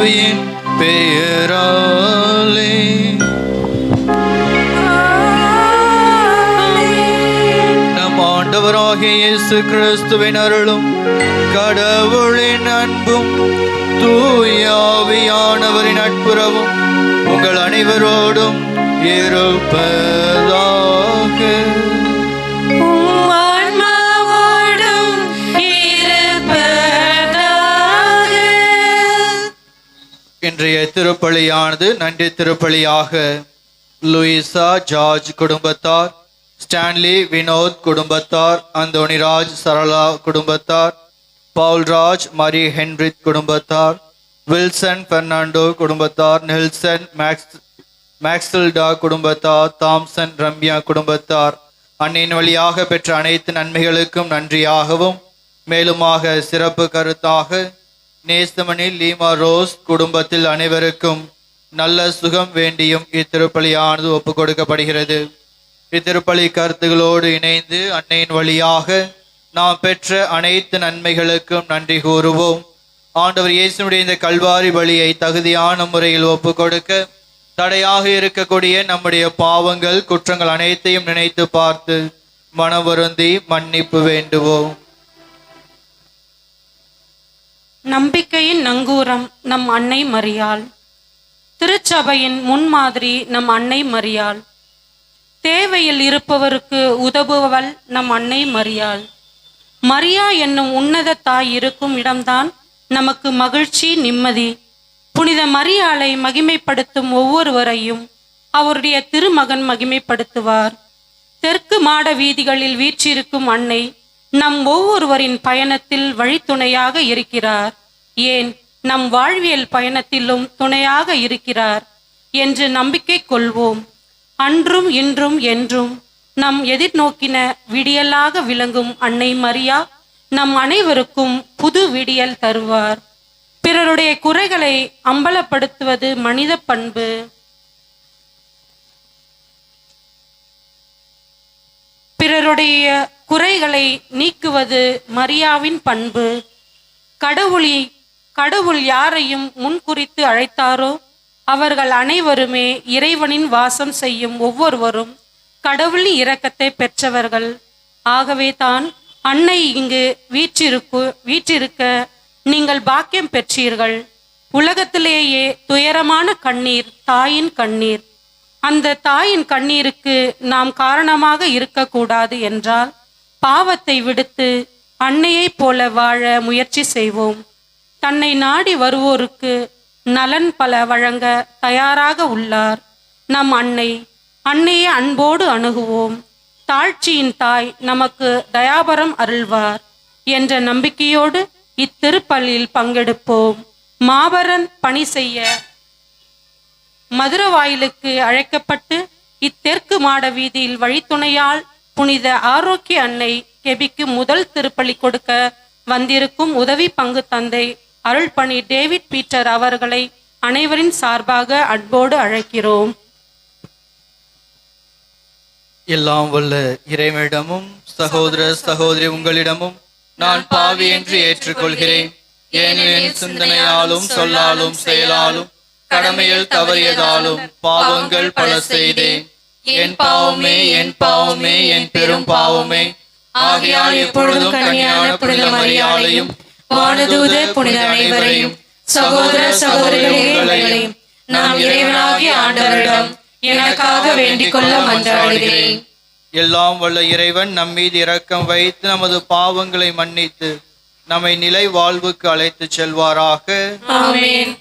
ஆவியின் பெயராலே. நம் ஆண்டவராகிய இயேசு கிறிஸ்துவின் அருளும் கடவுளின் அன்பும் தூய ஆவியானவரின் நட்புறவும் உங்கள் அனைவரோடும் இருப்பதாக. இன்றைய திருப்பலியானது நன்றி திருப்பலியாக லூயிசா ஜார்ஜ் குடும்பத்தார், ஸ்டான்லி வினோத் குடும்பத்தார், அந்தோனிராஜ் சரளா குடும்பத்தார், பவுல்ராஜ் மரி ஹென்ரிக் குடும்பத்தார், வில்சன் பெர்னாண்டோ குடும்பத்தார், நெல்சன் மேக்ஸ்ல்டா குடும்பத்தார், தாம்சன் ரம்யா குடும்பத்தார் அன்னையின் வழியாக பெற்ற அனைத்து நன்மைகளுக்கும் நன்றியாகவும் மேலுமாக சிறப்பு கருத்தாக நேசமணி லீமா ரோஸ் குடும்பத்தில் அனைவருக்கும் நல்ல சுகம் வேண்டியும் இத்திருப்பலியானது ஒப்புக் கொடுக்கப்படுகிறது. இத்திருப்பலி கருத்துகளோடு இணைந்து அன்னையின் வழியாக நாம் பெற்ற அனைத்து நன்மைகளுக்கும் நன்றி கூறுவோம். ஆண்டவர் இயேசுடைய இந்த கல்வாரி பலியை தகுதியான முறையில் ஒப்புக் கொடுக்க தடையாக இருக்கக்கூடிய நம்முடைய பாவங்கள் குற்றங்கள் அனைத்தையும் நினைத்து பார்த்து மனவருந்தி மன்னிப்பு வேண்டுவோம். நம்பிக்கையின் நங்கூரம் நம் அன்னை மரியாள். திருச்சபையின் முன்மாதிரி நம் அன்னை மரியாள். தேவையில் இருப்பவருக்கு உதவுபவள் நம் அன்னை மரியாள். மரியா என்னும் உன்னத தாய் இருக்கும் இடம்தான் நமக்கு மகிழ்ச்சி, நிம்மதி. புனித மரியாளை மகிமைப்படுத்தும் ஒவ்வொருவரையும் அவருடைய திருமகன் மகிமைப்படுத்துவார். தெற்கு மாட வீதிகளில் வீற்றிருக்கும் அன்னை நம் ஒவ்வொருவரின் பயணத்தில் வழித்துணையாக இருக்கிறார். ஏன் நம் வாழ்வியல் பயணத்திலும் துணையாக இருக்கிறார் என்று நம்பிக்கை கொள்வோம். அன்றும் இன்றும் என்றும் நம் எதிர்நோக்கின விடியலாக விளங்கும் அன்னை மரியா நம் அனைவருக்கும் புது விடியல் தருவார். பிறருடைய குறைகளை அம்பலப்படுத்துவது மனித பண்பு. பிறருடைய குறைகளை நீக்குவது மரியாவின் பண்பு. கடவுள் யாரையும் முன்குறித்து அழைத்தாரோ அவர்கள் அனைவருமே இறைவனின் வாசம் செய்யும் ஒவ்வொருவரும் கடவுளின் இரக்கத்தை பெற்றவர்கள். ஆகவே தான் அன்னை இங்கு வீற்றிருக்க நீங்கள் பாக்கியம் பெற்றீர்கள். உலகத்திலேயே துயரமான கண்ணீர் தாயின் கண்ணீர். அந்த தாயின் கண்ணீருக்கு நாம் காரணமாக இருக்கக்கூடாது என்றால் பாவத்தை விடுத்து அன்னையைப் போல வாழ முயற்சி செய்வோம். தன்னை நாடி வருவோருக்கு நலன் பல வழங்க தயாராக உள்ளார் நம் அன்னை. அன்னையை அன்போடு அணுகுவோம். தாழ்ச்சியின் தாய் நமக்கு தயாபரம் அருள்வார் என்ற நம்பிக்கையோடு இத்திருப்பலியில் பங்கெடுப்போம். மாபரன் பணி செய்ய மதுரவாயிலுக்கு அழைக்கப்பட்டு இத்தெற்கு மாட வீதியில் வழித்துணையால் புனித ஆரோக்கிய அன்னை கெபிக்கு முதல் திருப்பலி கொடுக்க வந்திருக்கும் உதவி பங்கு தந்தை அருள்பணி டேவிட் பீட்டர் அவர்களை அனைவரின் சார்பாக அன்போடு அழைக்கிறோம். எல்லாம் வல்ல இறைவனிடமும் சகோதர சகோதரி உங்களிடமும் நான் பாவி என்று ஏற்றுக்கொள்கிறேன். ஏனெனில் சிந்தனையாலும் சொல்லாலும் செயலாலும் கடமையில் தவறியதாலும் பாவங்கள் பல செய்தேன். என் பாவமே என் பாவமே என் பெரும் பாவமே. ஆகையால் எப்பொழுதும் கன்னியான புனித மரியாளையும் வானதூத புனித அனைவரையும் சகோதர சகோதரிகளையும் நாம் இறைவனாகிய ஆண்டவரிடம் எனக்காக வேண்டிக் கொள்ள மன்றாடுகிறேன். எல்லாம் வல்ல இறைவன் நம் மீது இரக்கம் வைத்து நமது பாவங்களை மன்னித்து நம்மை நிலை வாழ்வுக்கு அழைத்து செல்வாராக. ஆமென்.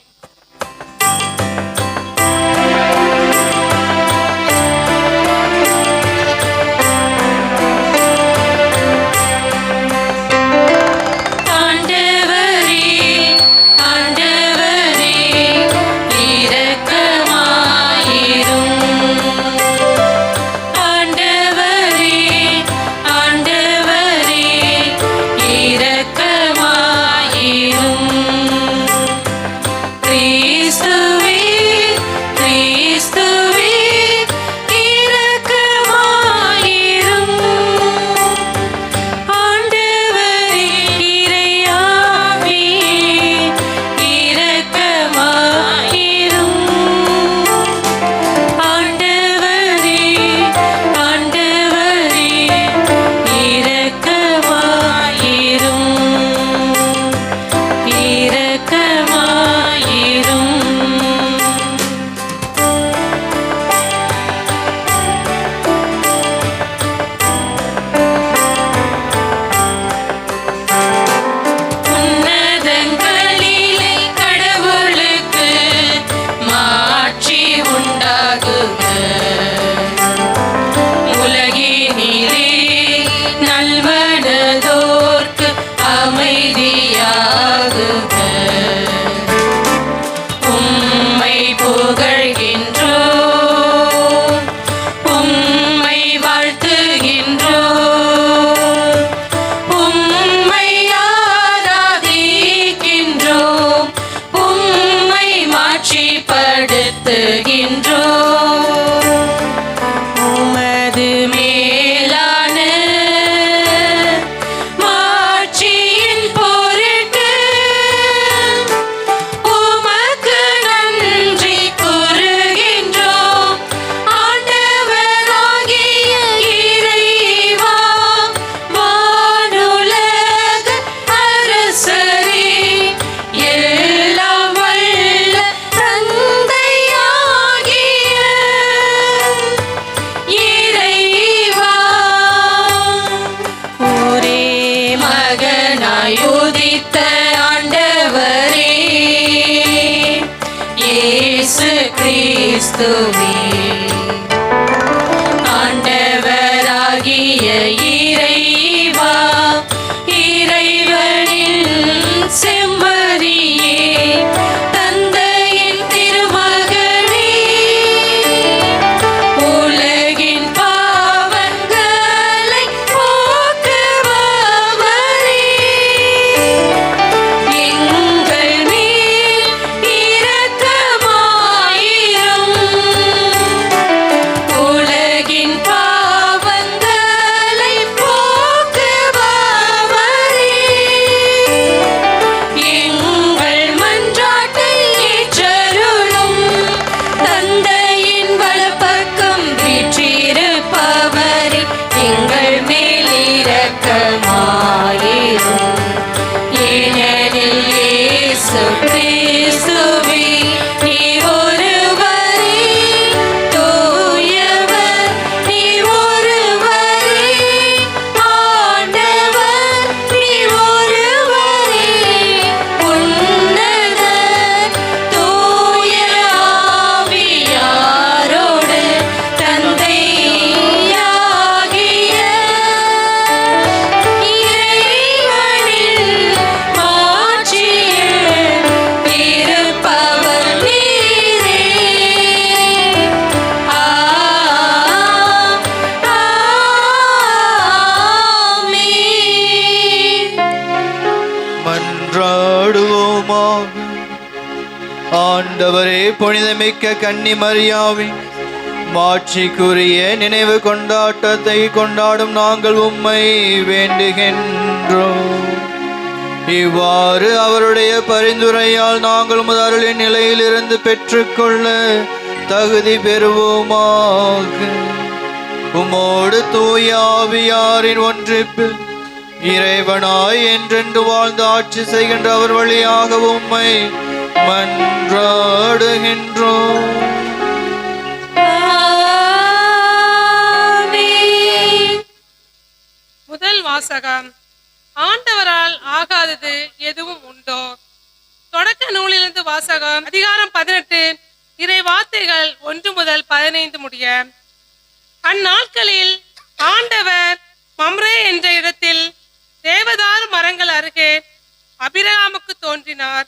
அளித்த ஆண்டவரே இயேசு கிறிஸ்துவே, ஆண்டவராகிய இறைவா, இறைவனின் செம்மறியே, தந்தையின் திருமகனே, உலகின் பாவங்களை போக்குபவரே, எங்கள் மேல் இரக்கமாயிரும். உலகின் பாவங்களை போக்குபவரே, எங்கள் மன்றாட்டை ஏற்றருளும். தந்தையின் வலப்பக்கம் வீற்றிருப்பவரே, எங்கள் மேல் இரக்கமாயிரும். ஏனெனில் இயேசு கிறிஸ்துவே, நீர் ஒருவரே தூயவர், நீர் ஒருவரே ஆண்டவர், நீர் ஒருவரே உன்னதர். தூய ஆவியாரோடு தந்தையாகிய இறைவனின் மாட்சியில் இருப்பவர் நீரே. ஆமென். மன்றாடுவோமாக. ஆண்டவரே, புனிதமிக்க கன்னி மரியாவின் மாட்சிக்குரிய நினைவு கொண்டாட்டத்தை கொண்டாடும் நாங்கள் உம்மை வேண்டுகின்றோம். இவ்வாறு அவருடைய பரிந்துரையால் நாங்கள் உமது அருளின் நிலையிலிருந்து பெற்றுக்கொள்ள தகுதி பெறுவோமாக. உம்மோடு தூய ஆவியாரின் ஒன்றிப்பில் இறைவனாய் என்றென்று வாழ்ந்து ஆட்சி செய்கின்ற அவர் வழியாக உம்மை மன்றாடுகின்றோம். ஆமென். முதல் வாசகம். ஆண்டவரால் ஆகாதது எதுவும் உண்டோ? தொடக்க நூலிலிருந்து வாசகம். அதிகாரம் 18, இறை வார்த்தைகள் 1 முதல் 15 முடிய. அந்நாட்களில் ஆண்டவர் மம்ரே என்ற இடத்தில் தேவதாரு மரங்கள் அருகே அபிரகாமுக்கு தோன்றினார்.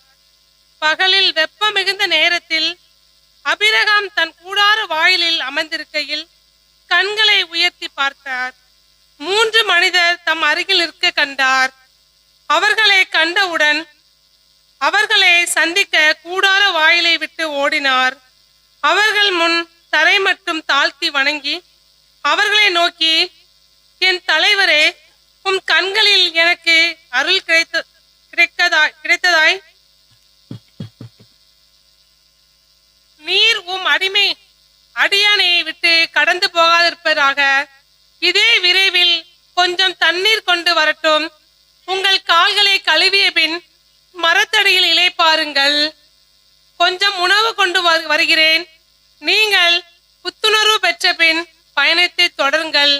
பகலில் வெப்பம் மிகுந்த நேரத்தில் அபிரகாம் தன் கூடார வாயிலில் அமர்ந்திருக்கையில் கண்களை உயர்த்தி பார்த்தார். 3 மனிதர் தம் அருகில் நிற்க கண்டார். அவர்களை கண்டவுடன் அவர்களை சந்திக்க கூடார வாயிலை விட்டு ஓடினார். அவர்கள் முன் தரை மட்டும் தாழ்த்தி வணங்கி அவர்களை நோக்கி, என் தலைவரே, உம் கண்களில் எனக்கு அருள் கிடைத்ததாய் நீர் உம் அடியானை விட்டு கடந்து போகாதிருப்பதாக. இதே விரைவில் கொஞ்சம் தண்ணீர் கொண்டு வரட்டும். உங்கள் கால்களை கழுவிய பின் மரத்தடியில் இளைப்பாருங்கள். கொஞ்சம் உணவு கொண்டு வருகிறேன். நீங்கள் புத்துணர்வு பெற்ற பின் பயணத்தை தொடருங்கள்.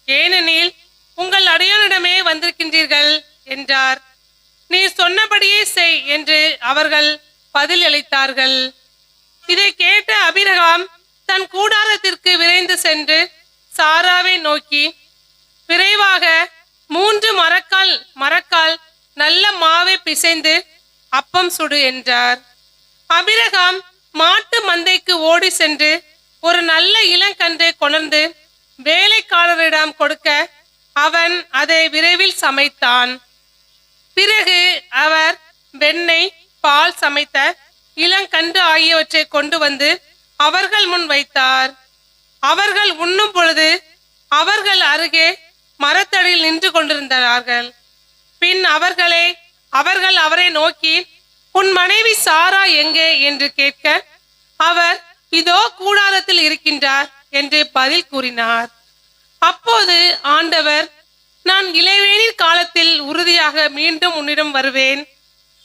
ஏனெனில் உங்கள் அடியானிடமே வந்திருக்கின்றீர்கள் என்றார். நீர் சொன்னபடியே செய் என்று அவர்கள் பதில் அளித்தார்கள். இதை கேட்ட அபிரகாம் தன் கூடாரத்திற்கு விரைந்து சென்று சாராவை நோக்கி, விரைவாக 3 மரக்கால் நல்ல மாவை பிசைந்து அப்பம் சுடு என்றார். அபிரகாம் மாட்டு மந்தைக்கு ஓடி சென்று ஒரு நல்ல இளங்கன்றை கொணர்ந்து வேலைக்காரரிடம் கொடுக்க அவன் அதை விரைவில் சமைத்தான். பிறகு அவர் வெண்ணெய், பால் சமைத்த இளங்கன்று ஆகியவற்றை கொண்டு வந்து அவர்கள் முன் வைத்தார். அவர்கள் உண்ணும் பொழுது அவர்கள் அருகே மரத்தடியில் நின்று கொண்டிருந்தார்கள். பின் அவர்கள் அவரை நோக்கி, உன் மனைவி சாரா எங்கே என்று கேட்க, அவர் இதோ கூடாரத்தில் இருக்கின்றார் என்று பதில் கூறினார். அப்போது ஆண்டவர், நான் இளைவேனில் காலத்தில் உறுதியாக மீண்டும் உன்னிடம் வருவேன்.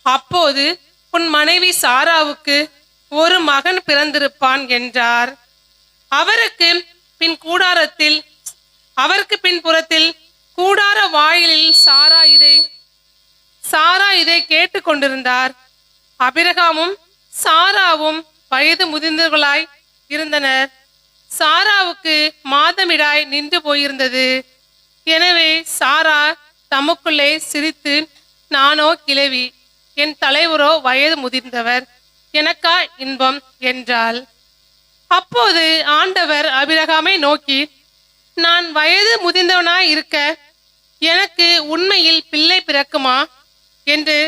அப்போது உன் மனைவி சாராவுக்கு ஒரு மகன் பிறந்திருப்பான் என்றார். அவருக்கு பின்புறத்தில் கூடார வாயிலில் சாரா இதை கேட்டு கொண்டிருந்தார். அபிரகாமும் சாராவும் வயது முதிர்ந்தவர்களாய் இருந்தனர். சாராவுக்கு மாதமிடாய் நின்று போயிருந்தது. எனவே சாரா தமக்குள்ளே சிரித்து, நானோ கிழவி, என் தலைவரோ வயது முதிர்ந்தவர், எனக்கா இன்பம் என்றாள். அப்போது ஆண்டவர் அபிரகாமை நோக்கி, நான் வயது முதிர்ந்தவனாய் இருக்க எனக்கு உண்மையில் பிள்ளை பிறக்குமா என்று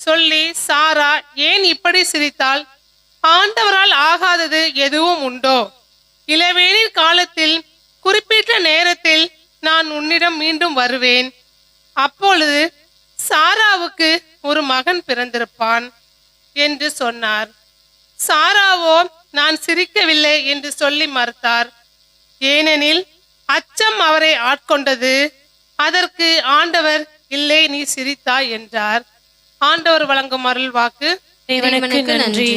சொல்லி, சாரா ஏன் இப்படி சிரித்தாள்? ஆண்டவரால் ஆகாதது எதுவும் உண்டோ? இளவேனில் காலத்தில் குறிப்பிட்ட நேரத்தில் நான் உன்னிடம் மீண்டும் வருவேன். அப்பொழுது சாராவுக்கு ஒரு மகன் பிறந்திருப்பான் என்று சொன்னார். சாராவோ நான் சிரிக்கவில்லை என்று சொல்லி மறுத்தார். ஏனெனில் அச்சம் அவரை ஆட்கொண்டது. அதற்கு ஆண்டவர், இல்லை, நீ சிரித்தாய் என்றார். ஆண்டவர் வழங்கும் அருள் வாக்கு. தேவனுக்கு நன்றி.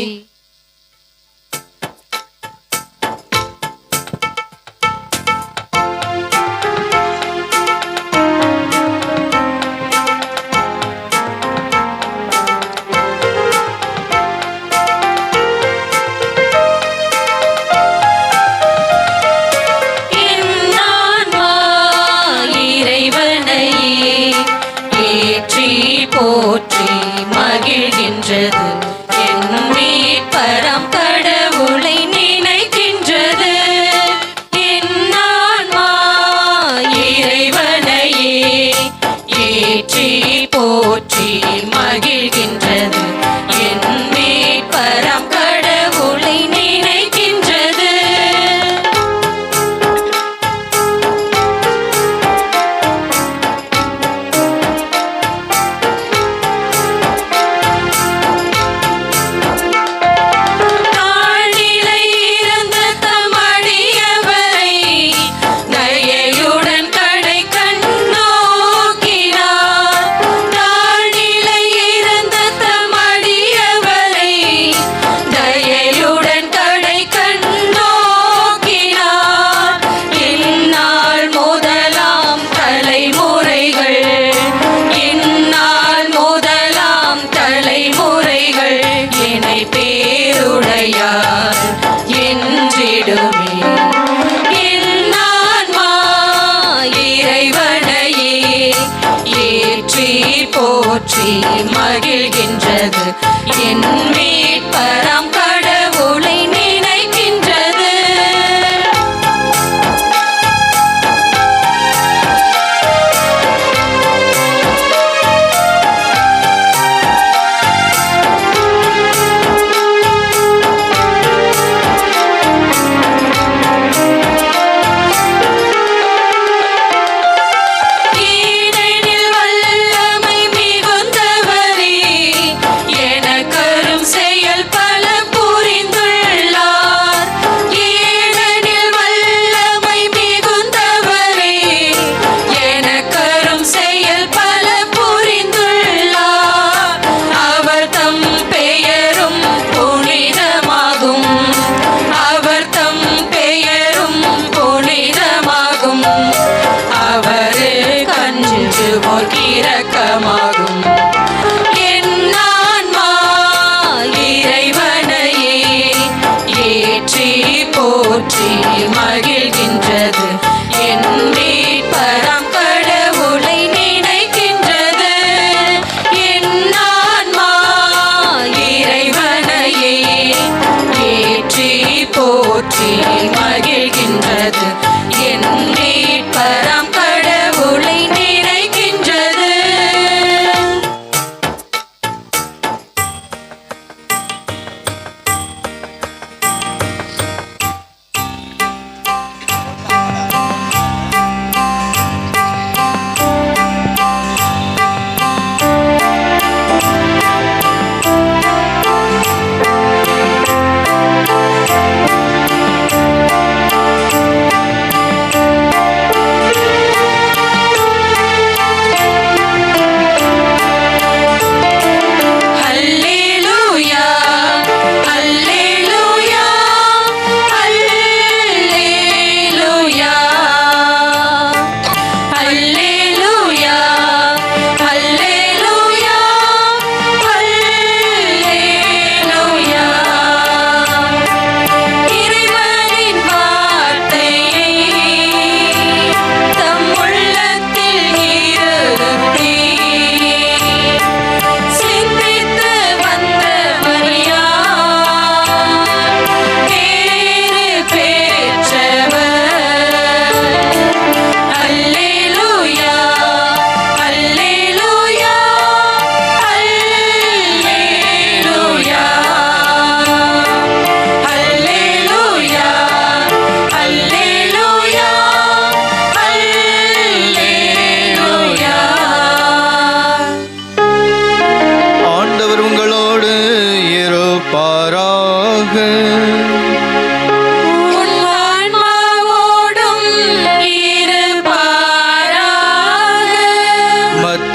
போற்றி மகிழ்கின்றது என் மீட்பரம் கடவுளை நினைக்கின்றது. என் ஆன்மா இறைவனையே ஏற்றி போற்றி மகிழ்கின்றது என் மீட்பரம் கடவுளை நினைக்கின்றது. போற்றி மகிழ்கின்றது என் மீட்பரம் கடவுளை நினைக்கின்றது. செயல் பல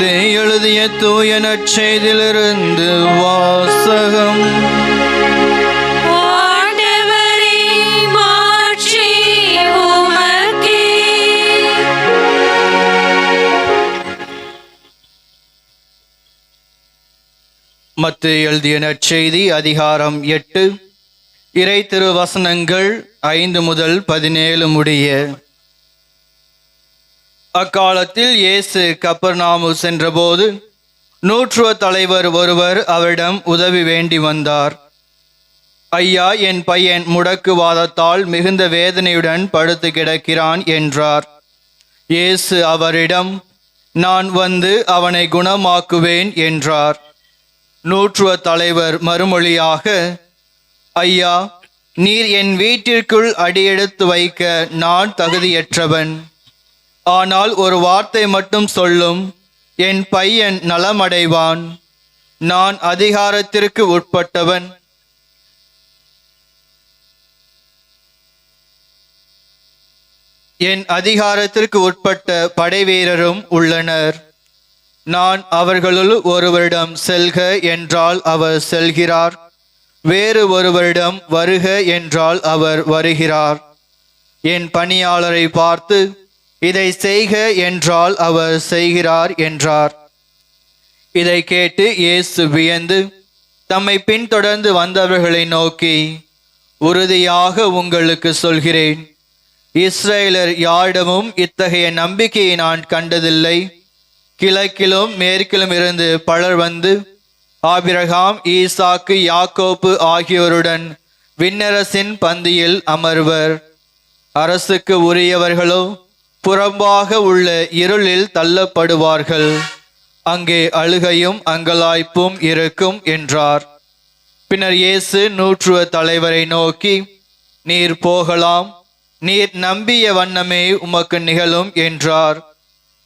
மத்தேயு எழுதிய தூய நற்செய்தியிலிருந்து வாசகம். ஆண்டவரே, மாட்சி உமக்கே. மத்தேயு எழுதிய நற்செய்தி அதிகாரம் 8 இறை திருவசனங்கள் 5 முதல் 17 முடிய. அக்காலத்தில் இயேசு கப்பர்நாமு சென்றபோது நூற்றுவ தலைவர் ஒருவர் அவரிடம் உதவி வேண்டி வந்தார். ஐயா, என் பையன் முடக்குவாதத்தால் மிகுந்த வேதனையுடன் படுத்து கிடக்கிறான் என்றார். இயேசு அவரிடம், நான் வந்து அவனை குணமாக்குவேன் என்றார். நூற்றுவ தலைவர் மறுமொழியாக, ஐயா, நீர் என் வீட்டிற்குள் அடியெடுத்து வைக்க நான் தகுதியற்றவன். ஆனால் ஒரு வார்த்தை மட்டும் சொல்லும், என் பையன் நலமடைவான். நான் அதிகாரத்திற்கு உட்பட்டவன். என் அதிகாரத்திற்கு உட்பட்ட படைவீரரும் உள்ளனர். நான் அவர்களுள் ஒருவரிடம் செல்க என்றால் அவர் செல்கிறார், வேறு ஒருவரிடம் வருக என்றால் அவர் வருகிறார். என் பணியாளரை பார்த்து இதை செய்க என்றால் அவர் செய்கிறார் என்றார். இதை கேட்டு இயேசு வியந்து தம்மை பின்தொடர்ந்து வந்தவர்களை நோக்கி, உறுதியாக உங்களுக்கு சொல்கிறேன், இஸ்ரேலர் யாரிடமும் இத்தகைய நம்பிக்கையை நான் கண்டதில்லை. கிழக்கிலும் மேற்கிலும் இருந்து பலர் வந்து ஆபிரகாம், ஈசாக்கு, யாக்கோப்பு ஆகியோருடன் விண்ணரசின் பந்தியில் அமர்வர். அரசுக்கு உரியவர்களோ புறம்பாக உள்ள இருளில் தள்ளப்படுவார்கள். அங்கே அழுகையும் அங்கலாய்ப்பும் இருக்கும் என்றார். பின்னர் இயேசு நூற்றுவ தலைவரை நோக்கி, நீர் போகலாம், நீர் நம்பிய வண்ணமே உமக்கு நிகழும் என்றார்.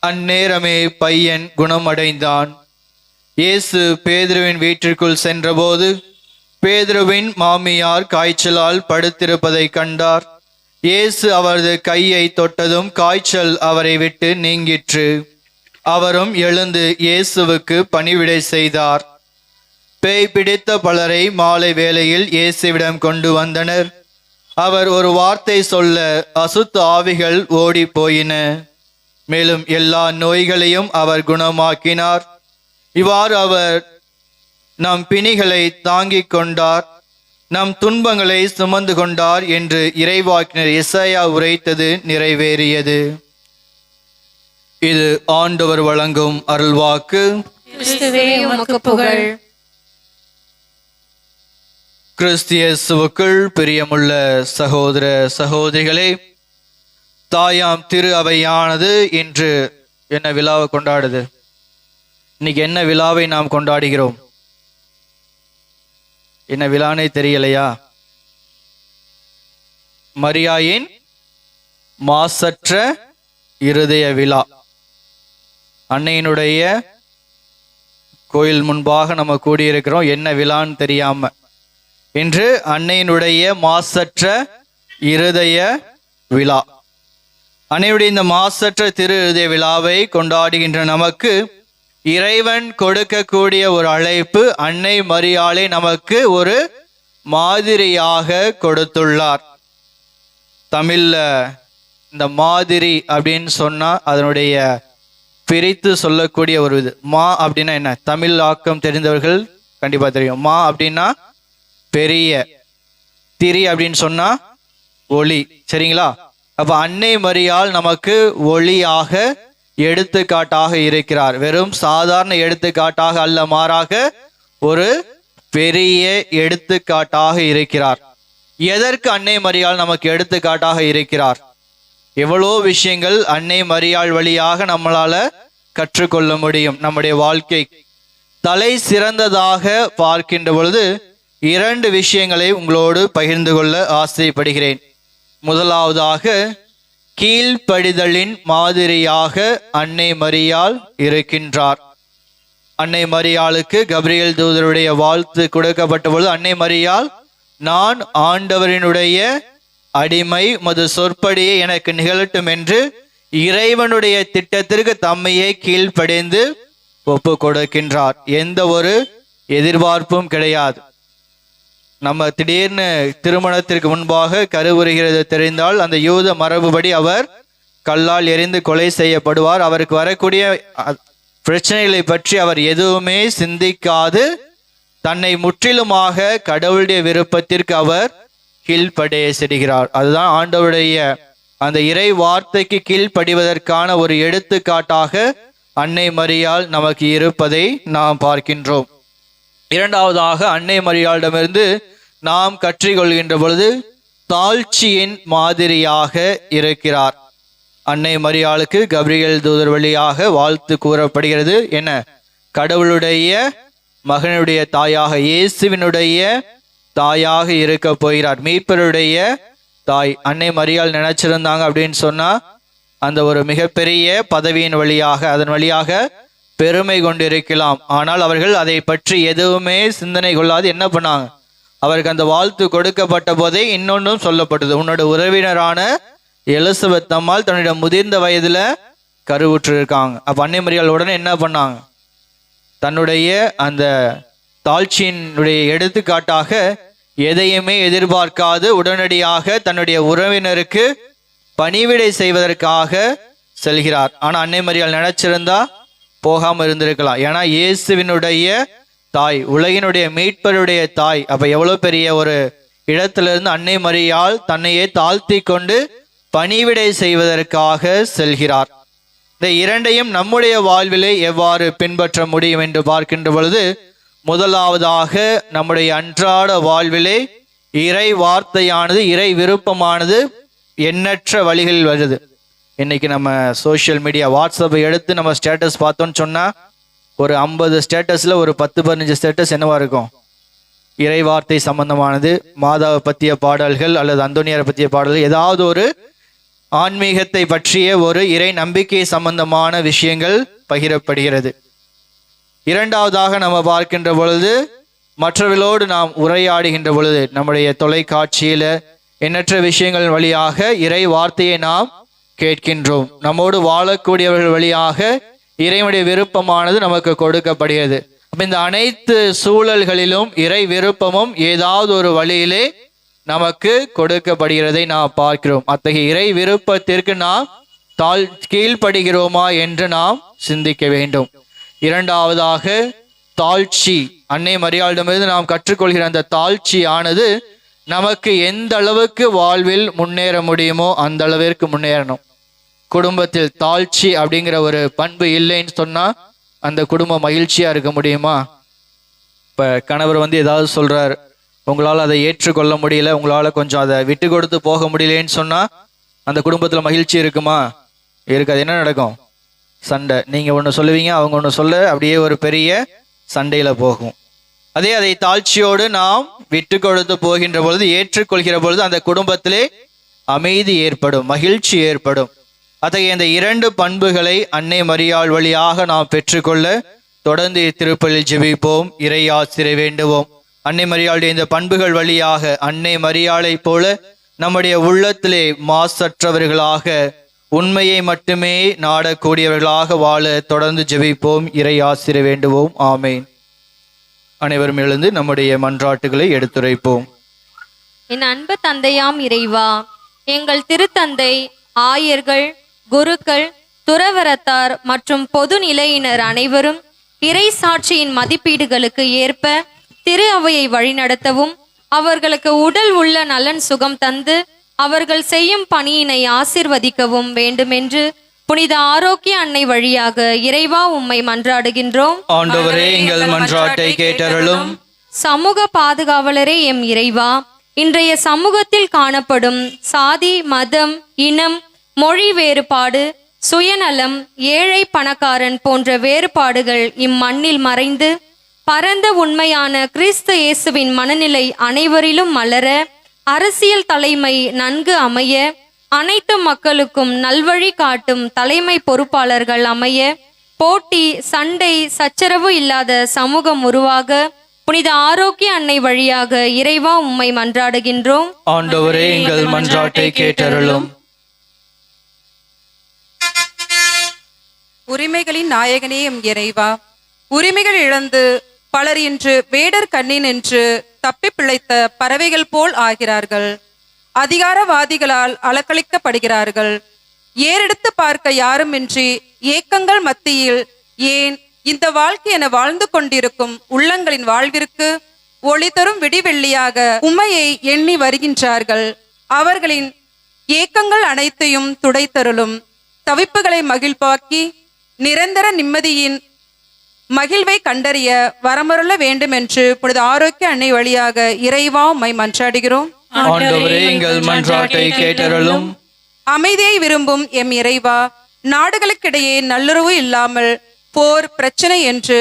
அந்நேரமே பையன் குணமடைந்தான். இயேசு பேதுருவின் வீட்டிற்குள் சென்றபோது பேதுருவின் மாமியார் காய்ச்சலால் படுத்திருப்பதை கண்டார். இயேசு அவரது கையை தொட்டதும் காய்ச்சல் அவரை விட்டு நீங்கிற்று. அவரும் எழுந்து இயேசுவுக்கு பணிவிடை செய்தார். பேய் பிடித்த பலரை மாலை வேளையில் இயேசுவிடம் கொண்டு வந்தனர். அவர் ஒரு வார்த்தை சொல்ல அசுத்த ஆவிகள் ஓடி போயின. மேலும் எல்லா நோய்களையும் அவர் குணமாக்கினார். இவ்வாறு அவர் நம் பிணிகளை தாங்கிக் கொண்டார், நம் துன்பங்களை சுமந்து கொண்டார் என்று இறைவாக்கினர் எசாயா உரைத்தது நிறைவேறியது. இது ஆண்டவர் வழங்கும் அருள்வாக்கு. கிறிஸ்துவே, உமக்கு புகழ். கிறிஸ்து இயேசுவுக்குள் பிரியமுள்ள சகோதர சகோதரிகளே, தாயாம் திரு அவையானது இன்று என்ன விழாவை கொண்டாடுது? இன்னைக்கு என்ன விழாவை நாம் கொண்டாடுகிறோம்? என்ன விழானே தெரியலையா? மரியாயின் மாசற்ற இருதய விழா. அன்னையினுடைய கோயில் முன்பாக நம்ம கூடியிருக்கிறோம். என்ன விழான்னு தெரியாம இன்று அன்னையினுடைய மாசற்ற இருதய விழா. அன்னையுடைய இந்த மாசற்ற திரு இருதய விழாவை கொண்டாடுகின்ற நமக்கு இறைவன் கொடுக்கக்கூடிய ஒரு அழைப்பு, அன்னை மரியாளை நமக்கு ஒரு மாதிரியாக கொடுத்துள்ளார். தமிழ்ல இந்த மாதிரி அப்படின்னு சொன்னா அதனுடைய பிரித்து சொல்லக்கூடிய ஒரு இது. மா அப்படின்னா என்ன? தமிழ் ஆக்கம் தெரிந்தவர்கள் கண்டிப்பா தெரியும். மா அப்படின்னா பெரிய, திரி அப்படின்னு சொன்னா ஒளி. சரிங்களா? அப்ப அன்னை மரியாள் நமக்கு ஒளியாக எடுத்துக்காட்டாக இருக்கிறார். வெறும் சாதாரண எடுத்துக்காட்டாக அல்ல, மாறாக ஒரு பெரிய எடுத்துக்காட்டாக இருக்கிறார். எதற்கு அன்னை மரியாள் நமக்கு எடுத்துக்காட்டாக இருக்கிறார்? எவ்வளோ விஷயங்கள் அன்னை மரியாள் வழியாக நம்மளால கற்றுக்கொள்ள முடியும். நம்முடைய வாழ்க்கை தலை சிறந்ததாக பார்க்கின்ற பொழுது 2 விஷயங்களை உங்களோடு பகிர்ந்து கொள்ள ஆசைப்படுகிறேன். முதலாவதாக, கீழ்ப்படிதலின் மாதிரியாக அன்னை மரியாள் இருக்கின்றார். அன்னை மரியாளுக்கு கபிரியேல் தூதருடைய வாழ்த்து கொடுக்கப்பட்ட பொழுது அன்னை மரியாள், நான் ஆண்டவரினுடைய அடிமை, மது சொற்படியே எனக்கு நிகழட்டும் என்று இறைவனுடைய திட்டத்திற்கு தம்மையே கீழ்ப்படிந்து ஒப்பு கொடுக்கின்றார். எந்த ஒரு எதிர்பார்ப்பும் கிடையாது. நம்ம திடீர்னு திருமணத்திற்கு முன்பாக கருவுறுகிறது தெரிந்தால் அந்த யூத மரபுபடி அவர் கல்லால் எறிந்து கொலை செய்யப்படுவார். அவருக்கு வரக்கூடிய பிரச்சனைகளை பற்றி அவர் எதுவுமே சிந்திக்காது தன்னை முற்றிலுமாக கடவுளுடைய விருப்பத்திற்கு அவர் கீழ்ப்படைய செல்கிறார். அதுதான் ஆண்டவருடைய அந்த இறை வார்த்தைக்கு கீழ்ப்படிவதற்கான ஒரு எடுத்துக்காட்டாக அன்னை மரியாள் நமக்கு இருப்பதை நாம் பார்க்கின்றோம். இரண்டாவதாக அன்னை மரியாளிடமிருந்து நாம் கற்றுக்கொள்கின்ற பொழுது தாழ்ச்சியின் மாதிரியாக இருக்கிறார். அன்னை மரியாளுக்கு கபிரியேல் தூதர் வழியாக வாழ்த்து கூறப்படுகிறது. என்ன? கடவுளுடைய மகனுடைய தாயாக, இயேசுவினுடைய தாயாக இருக்க போகிறார், மீட்பருடைய தாய். அன்னை மரியாள் நினைச்சிருந்தாங்க அப்படின்னு சொன்னா அந்த ஒரு மிகப்பெரிய பதவியின் வழியாக, அதன் வழியாக பெருமை கொண்டிருக்கலாம். ஆனால் அவர்கள் அதை பற்றி எதுவுமே சிந்தனை கொள்ளாது என்ன பண்ணாங்க? அவருக்கு அந்த வாழ்த்து கொடுக்கப்பட்ட போதே இன்னொன்றும் சொல்லப்பட்டது. உன்னோட உறவினரான எலிசபெத் அம்மாள் தன்னுடைய முதிர்ந்த வயதுல கருவுற்று இருக்காங்க. அப்ப அன்னை மரியாள் உடனே என்ன பண்ணாங்க? தன்னுடைய அந்த தாழ்ச்சியினுடைய எடுத்துக்காட்டாக எதையுமே எதிர்பார்க்காது உடனடியாக தன்னுடைய உறவினருக்கு பணிவிடை செய்வதற்காக செல்கிறார். ஆனா அன்னை மரியாள் நினைச்சிருந்தா போகாம இருந்திருக்கலாம். ஏன்னா இயேசுவினுடைய தாய், உலகினுடைய மீட்பருடைய தாய். அப்ப எவ்வளவு பெரிய ஒரு இடத்திலிருந்து அன்னை மரியாள் தன்னையே தாழ்த்தி கொண்டு பணிவிடை செய்வதற்காக செல்கிறார். இந்த இரண்டையும் நம்முடைய வாழ்விலே எவ்வாறு பின்பற்ற முடியும் என்று பார்க்கின்ற பொழுது, முதலாவதாக நம்முடைய அன்றாட வாழ்விலே இறை வார்த்தையானது, இறை விருப்பமானது எண்ணற்ற வழிகளில் வருது. இன்னைக்கு நம்ம சோசியல் மீடியா வாட்ஸ்அப்பை எடுத்து நம்ம ஸ்டேட்டஸ் பார்த்தோம்னு சொன்னா ஒரு 50 ஸ்டேட்டஸ்ல ஒரு 10-15 ஸ்டேட்டஸ் என்னவா இருக்கும்? இறை வார்த்தை சம்பந்தமானது, மாதாவை பற்றிய பாடல்கள் அல்லது அந்தோனியாரை பற்றிய பாடல்கள், ஏதாவது ஒரு ஆன்மீகத்தை பற்றிய ஒரு இறை நம்பிக்கை சம்பந்தமான விஷயங்கள் பகிரப்படுகிறது. இரண்டாவதாக நம்ம பார்க்கின்ற பொழுது, மற்றவர்களோடு நாம் உரையாடுகின்ற பொழுது நம்முடைய தொலைக்காட்சியில எண்ணற்ற விஷயங்கள் வழியாக இறை வார்த்தையை நாம் கேட்கின்றோம். நம்மோடு வாழக்கூடியவர்கள் வழியாக இறைவனுடைய விருப்பமானது நமக்கு கொடுக்கப்படுகிறது. இந்த அனைத்து சூழல்களிலும் இறை விருப்பமும் ஏதாவது ஒரு வழியிலே நமக்கு கொடுக்கப்படுகிறதை நாம் பார்க்கிறோம். அத்தகைய இறை விருப்பத்திற்கு நாம் கீழ்ப்படுகிறோமா என்று நாம் சிந்திக்க வேண்டும். இரண்டாவதாக தாழ்ச்சி. அன்னை மரியாளிடமிருந்து நாம் கற்றுக்கொள்கிற அந்த தாழ்ச்சி ஆனது நமக்கு எந்த அளவுக்கு வாழ்வில் முன்னேற முடியுமோ அந்த அளவிற்கு முன்னேறணும். குடும்பத்தில் தாழ்ச்சி அப்படிங்கிற ஒரு பண்பு இல்லைன்னு சொன்னா அந்த குடும்பம் மகிழ்ச்சியா இருக்க முடியுமா? இப்ப கணவர் ஏதாவது சொல்றாரு, உங்களால் அதை ஏற்றுக்கொள்ள முடியல, உங்களால் கொஞ்சம் அதை விட்டு கொடுத்து போக முடியலன்னு சொன்னா அந்த குடும்பத்தில் மகிழ்ச்சி இருக்குமா? இருக்காது. என்ன நடக்கும்? சண்டை. நீங்க ஒன்று சொல்லுவீங்க, அவங்க ஒன்று சொல்ல, அப்படியே ஒரு பெரிய சண்டையில போகும். அதை தாழ்ச்சியோடு நாம் விட்டு கொடுத்து போகின்ற பொழுது, ஏற்றுக்கொள்கிற பொழுது அந்த குடும்பத்திலே அமைதி ஏற்படும், மகிழ்ச்சி ஏற்படும். அத்தகைய இந்த இரண்டு பண்புகளை அன்னை மரியாள் வழியாக நாம் பெற்றுக்கொள்ள தொடர்ந்து திருப்பலில் ஜெபிப்போம், இறை ஆசிரை வேண்டுவோம். அன்னை மரியாளுடைய இந்த பண்புகள் வழியாக அன்னை மரியாளை போல நம்முடைய உள்ளத்திலே மாசற்றவர்களாக, உண்மையை மட்டுமே நாடக்கூடியவர்களாக வாழ தொடர்ந்து ஜெபிப்போம், இறை ஆசிரை வேண்டுவோம். ஆமேன். அனைவரும் எழுந்து நம்முடைய மன்றாட்டுகளை எடுத்துரைப்போம். என் அன்பு தந்தையாம் இறைவா, எங்கள் திருத்தந்தை, ஆயர்கள், குருக்கள், துறவரத்தார் மற்றும் பொது நிலையினர் அனைவரும் இறை சாட்சியின் மதிப்பீடுகளுக்கு ஏற்ப திரு அவையை வழிநடத்தவும், அவர்களுக்கு உடல் உள்ள நலன் சுகம் தந்து அவர்கள் செய்யும் பணியினை ஆசிர்வதிக்கவும் வேண்டுமென்று புனித ஆரோக்கிய அன்னை வழியாக இறைவா உம்மை மன்றாடுகின்றோம். ஆண்டவரே, எங்கள் மன்றாட்டை கேட்டருளும். சமூக பாதுகாவலரே எம் இறைவா, இன்றைய சமூகத்தில் காணப்படும் சாதி, மதம், இனம், மொழி வேறுபாடு, சுயநலம், ஏழை பணக்காரன் போன்ற வேறுபாடுகள் இம்மண்ணில் மறைந்து பரந்த உண்மையான கிறிஸ்து இயேசுவின் மனநிலை அனைவரிலும் மலர, அரசியல் தலைமை நன்கு அமைய, அனைத்து மக்களுக்கும் நல்வழி காட்டும் தலைமை பொறுப்பாளர்கள் அமைய, போட்டி, சண்டை, சச்சரவு இல்லாத சமூகம் உருவாக புனித ஆரோக்கிய அன்னை வழியாக இறைவா உம்மை மன்றாடுகின்றோம். ஆண்டவரே, எங்கள் மன்றாட்டை கேட்டருளும். உரிமைகளின் நாயகனே எம் இறைவா, உரிமைகள் இழந்து பலர் இன்று வேடர் கண்ணின் என்று தப்பி பிழைத்த பறவைகள் போல் ஆகிறார்கள். அதிகாரவாதிகளால் அலக்களிக்கப்படுகிறார்கள். ஏறெடுத்து பார்க்க யாருமின்றி ஏக்கங்கள் மத்தியில் ஏன் இந்த வாழ்க்கை என வாழ்ந்து கொண்டிருக்கும் உள்ளங்களின் வாழ்விற்கு ஒளி தரும் விடிவெள்ளியாக உம்மையை எண்ணி வருகின்றார்கள். அவர்களின் ஏக்கங்கள் அனைத்தையும் துடைத்தருளும். தவிப்புகளை மகிழ்வாக்கி நிரந்தர நிம்மதியின் மகிழ்வை கண்டறிய வரமருள வேண்டும் என்று புனித ஆரோக்கிய அன்னை வழியாக இறைவா உம்மை மன்றாடுகிறோம். ஆண்டவரே, எங்கள் மன்றாட்டை கேட்டருளும். அமைதியை விரும்பும் எம் இறைவா, நாடுகளுக்கிடையே நல்லுறவு இல்லாமல் போர் பிரச்சனை என்று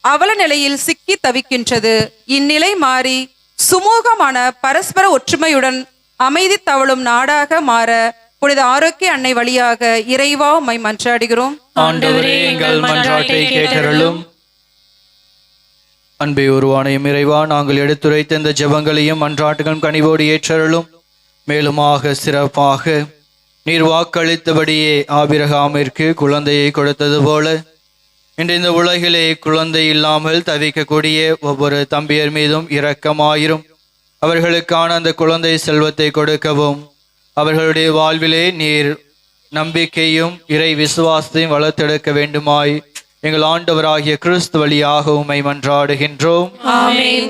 அவல நிலையில் சிக்கி தவிக்கின்றது. இந்நிலை மாறி சுமூகமான பரஸ்பர ஒற்றுமையுடன் அமைதி தவழும் நாடாக மாற புனித ஆரோக்கிய அன்னை வழியாக இறைவா உம்மை மன்றாடுகிறோம். ஆண்டவரே, எங்கள் மன்றாட்டை கேட்டருளும். அன்பை உருவான எம் இறைவா, நாங்கள் எடுத்துரைத்த இந்த ஜெபங்களையும் மன்றாட்டுகளும் கனிவோடு ஏற்றருளும். மேலுமாக சிறப்பாக நீர் வாக்களித்தபடியே ஆபிரகாமிற்கு குழந்தையை கொடுத்தது போல இன்று இந்த உலகிலே குழந்தை இல்லாமல் தவிக்கக்கூடிய ஒவ்வொரு தம்பியர் மீதும் இரக்கமாயிரும். அவர்களுக்கான அந்த குழந்தை செல்வத்தை கொடுக்கவும், அவர்களுடைய வாழ்விலே நீர் நம்பிக்கையும் இறை விசுவாசத்தையும் வளர்த்தெடுக்க வேண்டுமாய் எங்கள் ஆண்டவராகிய கிறிஸ்து வழியாக உம்மை மன்றாடுகின்றோம். ஆமென்.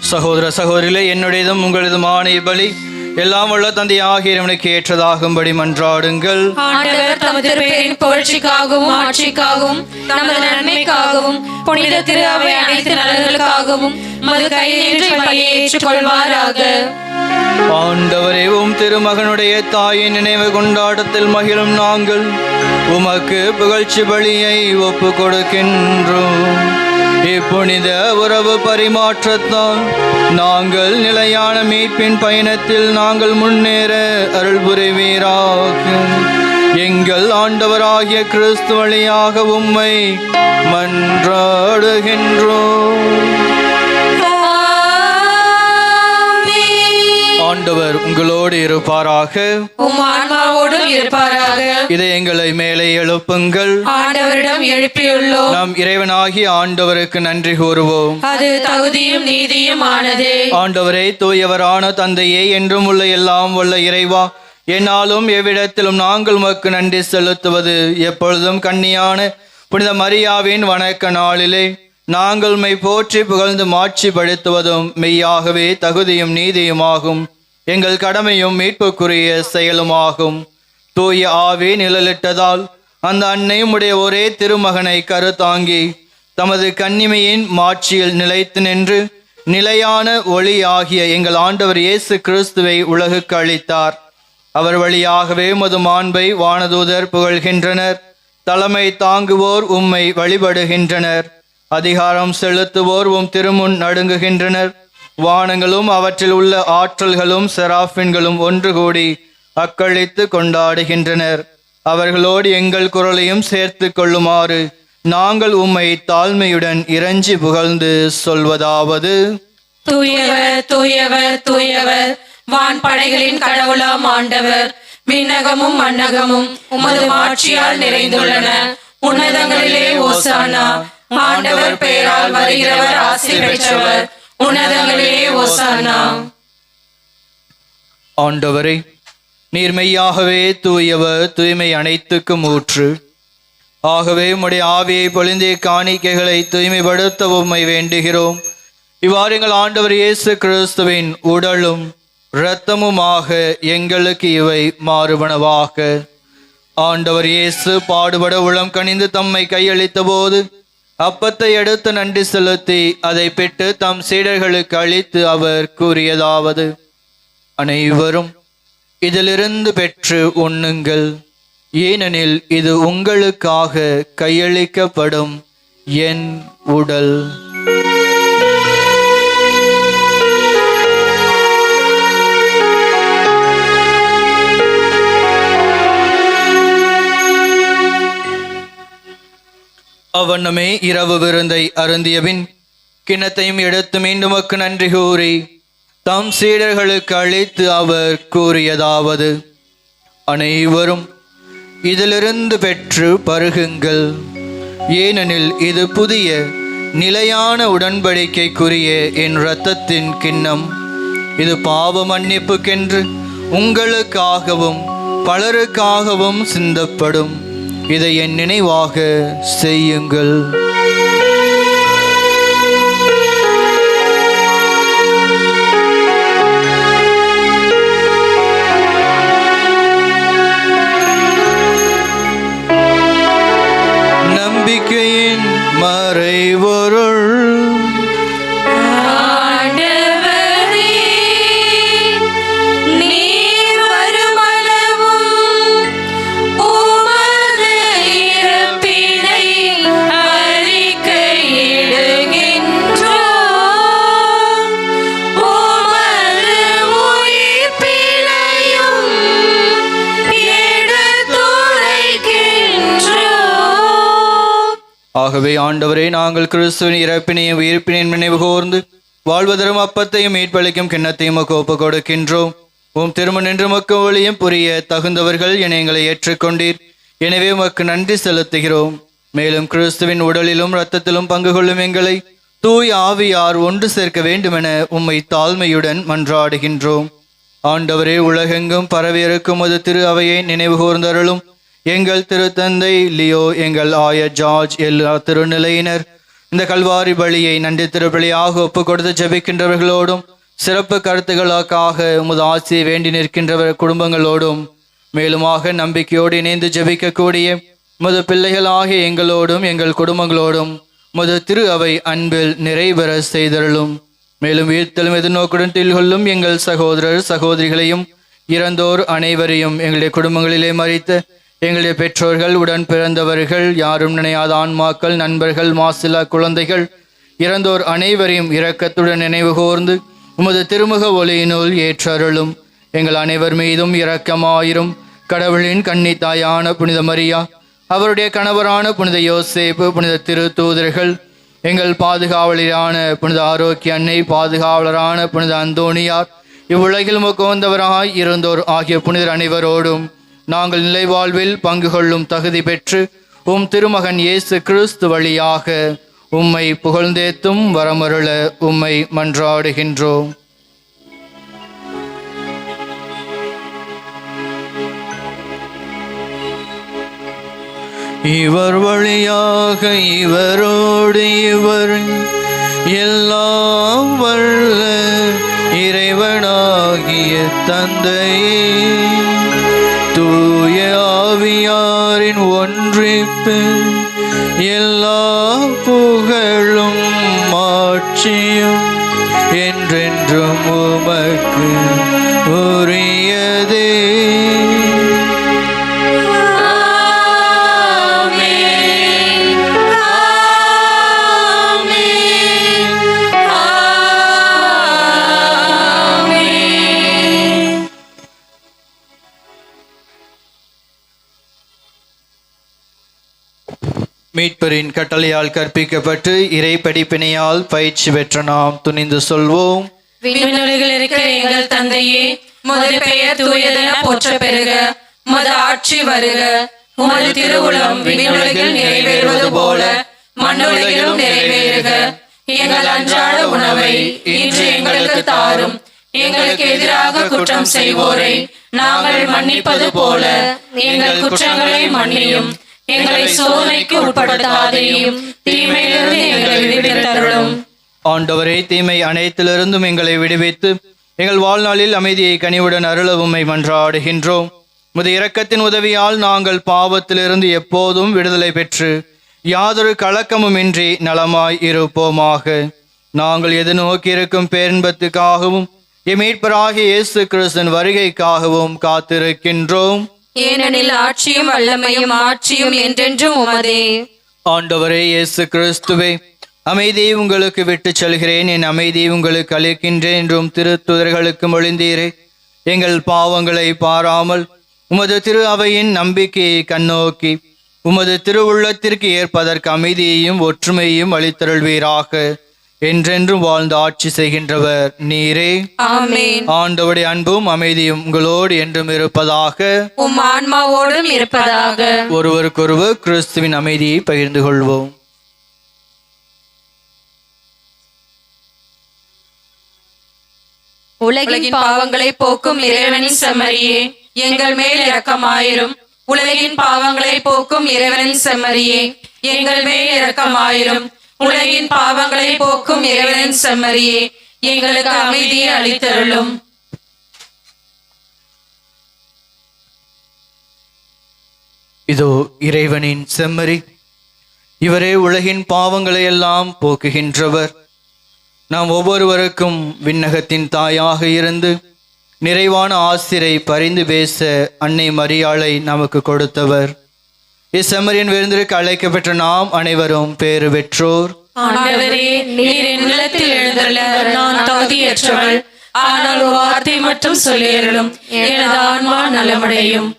சகோதர சகோதரிகளே, என்னுடையதும் உங்களதுமான இப்பலி எல்லாம் உள்ள தந்தையாகிய இறைவனுக்கு ஏற்றதாகும்படி மன்றாடுங்கள். ஆண்டவர் தமது திருப்பெயரின் புகழ்ச்சிக்காகவும் ஆட்சிக்காகவும் நமது நன்மைக்காகவும் புனித திரு அவை அனைத்து நலன்களுக்காகவும் மது கையில் ஏற்றுக்கொள்வாராக. ஆண்டவரே, உம் திருமகனுடைய தாயின் நினைவு கொண்டாட்டத்தில் மகிழும் நாங்கள் உமக்கு புகழ்ச்சி பலியை ஒப்பு கொடுக்கின்றோம். இப்புனித உறவு பரிமாற்றத்தால் நாங்கள் நிலையான மீட்பின் பயணத்தில் நாங்கள் முன்னேற அருள் புரிவீராக. எங்கள் ஆண்டவராகிய கிறிஸ்து வழியாக உம்மை மன்றாடுகின்றோம். ஆண்டவர் உங்களோடு இருப்பாராக. உம் ஆன்மாவோடும் இருப்பாராக. இதை எங்களை மேலே எழுப்புங்கள். ஆண்டவரிடம் எழுப்பியுள்ளோம். நாம் இறைவனாகிய ஆண்டவருக்கு நன்றி கூறுவோம். அது தகுதியும் நீதியும் ஆனதே. ஆண்டவரே, தூயவரான தந்தையே, என்றும் உள்ள எல்லாம் உள்ள இறைவா, என்னாலும் எவ்விடத்திலும் நாங்கள் உமக்கு நன்றி செலுத்துவது எப்பொழுதும் கன்னியான புனித மரியாவின் வணக்க நாளிலே நாங்கள் உம்மை போற்றி புகழ்ந்து மாட்சிப்படுத்துவதும் மெய்யாகவே தகுதியும் நீதியுமாகும். எங்கள் கடமையும் மீட்புக்குரிய செயலுமாகும். தூய ஆவி நிழலிட்டதால் அந்த அன்னை உடைய ஒரே திருமகனை கருத்தாங்கி தமது கன்னிமையின் மாட்சியில் நிலைத்து நின்று நிலையான ஒளி ஆகிய எங்கள் ஆண்டவர் இயேசு கிறிஸ்துவை உலகுக்கு அளித்தார். அவர் வழியாகவே உமது மாண்பை வானதூதர் புகழ்கின்றனர். தலைமை தாங்குவோர் உம்மை வழிபடுகின்றனர். அதிகாரம் செலுத்துவோர் உம் திருமுன் நடுங்குகின்றனர். வானங்களும் அவற்றில் உள்ள ஆற்றல்களும் செராஃபின்களும் ஒன்று கூடி அக்களித்து கொண்டாடுகின்றனர். அவர்களோடு எங்கள் குரலையும் சேர்த்து கொள்ளுமாறு நாங்கள் உம்மை தாழ்மையுடன் இறைஞ்சி புகழ்ந்து சொல்வதாவது: தூயவர் தூயவர் தூயவர், வான்படைகளின் கடவுளாம் ஆண்டவர். விண்ணகமும் மண்ணகமும் உமது மாட்சியால் நிறைந்துள்ளன. உன்னதங்களிலே ஓசானா. ஆண்டவர் பெயரால் வருகிறவர் ஆசி பெற்றவர். உன்னதங்களிலே ஓசானா. ஆண்டவரே, நீர் மெய்யாகவே தூயவர், தூய்மை அனைத்துக்கும் ஊற்று. ஆகவே உம்முடைய ஆவியை பொழிந்தே காணிக்கைகளை தூய்மைப்படுத்த உம்மை வேண்டுகிறோம். இவ்வாறு எங்கள் ஆண்டவர் இயேசு கிறிஸ்துவின் உடலும் இரத்தமுமாக எங்களுக்கு இவை மாறுபனவாக. ஆண்டவர் இயேசு பாடுபட உளம் கனிந்து தம்மை கையளித்த போது அப்பத்தை எடுத்து நன்றி செலுத்தி அதை பெற்று தம் சீடர்களுக்கு அளித்து அவர் கூறியதாவது: அனைவரும் இதிலிருந்து பெற்று உண்ணுங்கள், ஏனெனில் இது உங்களுக்காக கையளிக்கப்படும் என் உடல். அவனமே இரவு விருந்தை அருந்தியபின் கிண்ணத்தையும் எடுத்து மீண்டும் நன்றி கூறி தம் சீடர்களுக்கு அளித்து அவர் கூறியதாவது: அனைவரும் இதிலிருந்து பெற்று பருகுங்கள், ஏனெனில் இது புதிய நிலையான உடன்படிக்கைக்குரிய என் இரத்தத்தின் கிண்ணம். இது பாவ மன்னிப்புக்கென்று உங்களுக்காகவும் பலருக்காகவும் சிந்தப்படும். இதை என் நினைவாக செய்யுங்கள். நம்பிக்கையின் மறைபொருள் ஆகவே ஆண்டவரே, நாங்கள் கிறிஸ்துவின் இறப்பினையும் உயிர்ப்பினையும் நினைவு கூர்ந்து வாழ்வதரும் அப்பத்தையும் மீட்பளிக்கும் கிண்ணத்தையும் ஒப்புக் கொடுக்கின்றோம். உம் திருமணென்று மக்கு ஒளியும் புரிய தகுந்தவர்கள் என எங்களை ஏற்றுக்கொண்டீர். எனவே உமக்கு நன்றி செலுத்துகிறோம். மேலும் கிறிஸ்துவின் உடலிலும் இரத்தத்திலும் பங்கு கொள்ளும் எங்களை தூய் ஆவியார் ஒன்று சேர்க்க வேண்டுமென உம்மை தாழ்மையுடன் மன்றாடுகின்றோம். ஆண்டவரே, உலகெங்கும் பரவியிருக்கும் அது திரு அவையை நினைவு கூர்ந்தருளும். எங்கள் திருத்தந்தை லியோ, எங்கள் ஆயர் ஜார்ஜ், எல்லா திருநிலையினர் இந்த கல்வாரி பலியை நன்றி திருப்பலியாக ஒப்புக் கொடுத்து ஜெபிக்கின்றவர்களோடும் சிறப்பு கருத்துக்களுக்காக உமது ஆசியை வேண்டி நிற்கின்றவர் குடும்பங்களோடும் மேலுமாக நம்பிக்கையோடு இணைந்து ஜெபிக்கக்கூடிய உமது பிள்ளைகளாகிய எங்களோடும் எங்கள் குடும்பங்களோடும் உமது திரு அவை அன்பில் நிறைவேற செய்தருளும். மேலும் வீழ்த்தலும் எதிர்நோக்குடன் கொள்ளும் எங்கள் சகோதரர் சகோதரிகளையும் இறந்தோர் அனைவரையும் எங்களுடைய குடும்பங்களிலே மறித்த எங்களுடைய பெற்றோர்கள், உடன் பிறந்தவர்கள், யாரும் நினையாத ஆன்மாக்கள், நண்பர்கள், மாசிலா குழந்தைகள், இறந்தோர் அனைவரையும் இரக்கத்துடன் நினைவு கூர்ந்து உமது திருமுக ஒளியினுள் ஏற்றருளும். எங்கள் அனைவர் மீதும் இரக்கமாயிரும். கடவுளின் கன்னித்தாயான புனித மரியா, அவருடைய கணவரான புனித யோசேப்பு, புனித திரு தூதர்கள், எங்கள் பாதுகாவலரான புனித ஆரோக்கிய அன்னை, பாதுகாவலரான புனித அந்தோணியார், இவ்வுலகில் முகவந்தவராய் இருந்தோர் ஆகிய புனிதர் அனைவரோடும் நாங்கள் நிலை வாழ்வில் பங்கு கொள்ளும் தகுதி பெற்று உம் திருமகன் இயேசு கிறிஸ்து வழியாக உம்மை புகழ்ந்தேத்தும் வரமருள உம்மை மன்றாடுகின்றோம். இவர் வழியாக இவரோடு இவர் எல்லாம் வல்ல இறைவனாகிய தந்தையே, தூய ஆவியாரின் ஒன்றிப்பில் எல்லா புகழும் மாட்சியும் என்றென்றும் உமக்கு உரியதே. மீட்பரின் கட்டளையால் கற்பிக்கப்பட்டு இறை படிப்பினையால் பயிற்சி பெற்ற நாம் துணிந்து சொல்வோம்: விண்ணுலகில் இருக்கிற எங்கள் தந்தையே, உமது பெயர் தூயதென போற்ற பெறுக. உமது ஆட்சி வருக. உமது திருவுளம் விண்ணுலகில் நிறைவேறுவது போல மண்ணுலகிலும் நிறைவேறுக. எங்கள் அன்றாட உணவை இன்று எங்களுக்கு தாரும். எங்களுக்கு எதிராக குற்றம் செய்வோரை நாங்கள் மன்னிப்பது போல எங்கள் குற்றங்களை மன்னியும். எங்களை சோதனைக்கு உட்படுத்தாதேயும், தீமையிலிருந்து எங்களை விடுவித்தருளும். ஆண்டவரே, தீமை அனைத்திலிருந்தும் எங்களை விடுவித்து எங்கள் வாழ்நாளில் அமைதியை கனிவுடன் அருளவுமை மன்றாடுகின்றோம். உமது இரக்கத்தின் உதவியால் நாங்கள் பாவத்திலிருந்து எப்போதும் விடுதலை பெற்று யாதொரு கலக்கமுமின்றி நலமாய் இருப்போமாக. நாங்கள் எதிர்நோக்கி இருக்கும் பேரின்பத்துக்காகவும் மீட்பராகிய இயேசு கிறிஸ்துவின் வருகைக்காகவும் காத்திருக்கின்றோம். ஏனெனில் ஆட்சியும் வல்லமையும் ஆட்சியும் என்றென்றும் உமதே. ஆண்டவரே இயேசு கிறிஸ்துவே, அமைதியை உங்களுக்கு விட்டு செல்கிறேன், என் அமைதியை உங்களுக்கு அளிக்கின்றேன் என்றும் திருத்துதர்களுக்கு மொழிந்தீரே. எங்கள் பாவங்களை பாராமல் உமது திரு அவையின் நம்பிக்கையை கண்ணோக்கி உமது திருவுள்ளத்திற்கு ஏற்பதற்கு அமைதியையும் ஒற்றுமையையும் அளித்தருள்வீராக. என்றென்றும் வாழ்ந்து ஆட்சி செய்கின்றவர் நீரே. ஆமென். ஆண்டவருடைய அன்பும் அமைதியும் உங்களோடு என்றும் இருப்பதாக. உம் ஆன்மாவோடும் இருப்பதாக. ஒருவருக்கொருவர் கிறிஸ்துவின் அமைதியை பகிர்ந்து கொள்வோம். உலகின் பாவங்களை போக்கும் இறைவனின் செம்மறியே, எங்கள் மேல் இரக்கமாயிரும். உலகின் பாவங்களை போக்கும் இறைவனின் செம்மறியே, எங்கள் மேல் இரக்கமாயிரும். உலகின் பாவங்களை போக்கும் இறைவனின் செம்மறியே, எங்களுக்கு அமைதியை அளித்தருளும். இதோ இறைவனின் செம்மறி, இவரே உலகின் பாவங்களை எல்லாம் போக்குகின்றவர். நாம் ஒவ்வொருவருக்கும் விண்ணகத்தின் தாயாக இருந்து நிறைவான ஆசிரை பரிந்து பேச அன்னை மரியாளை நமக்கு கொடுத்தவர். இச்செம்மறியின் விருந்திற்கு அழைக்கப்பெற்ற நாம் அனைவரும் பேறு பெற்றோர். ஆண்டவரே, நீர் என் நிலத்தில் எழுந்தருள நான் தகுதியற்றவள். ஆனால் ஒரு வார்த்தை மட்டும் சொல்லியருளும், எனது ஆன்மா நலமடையும்.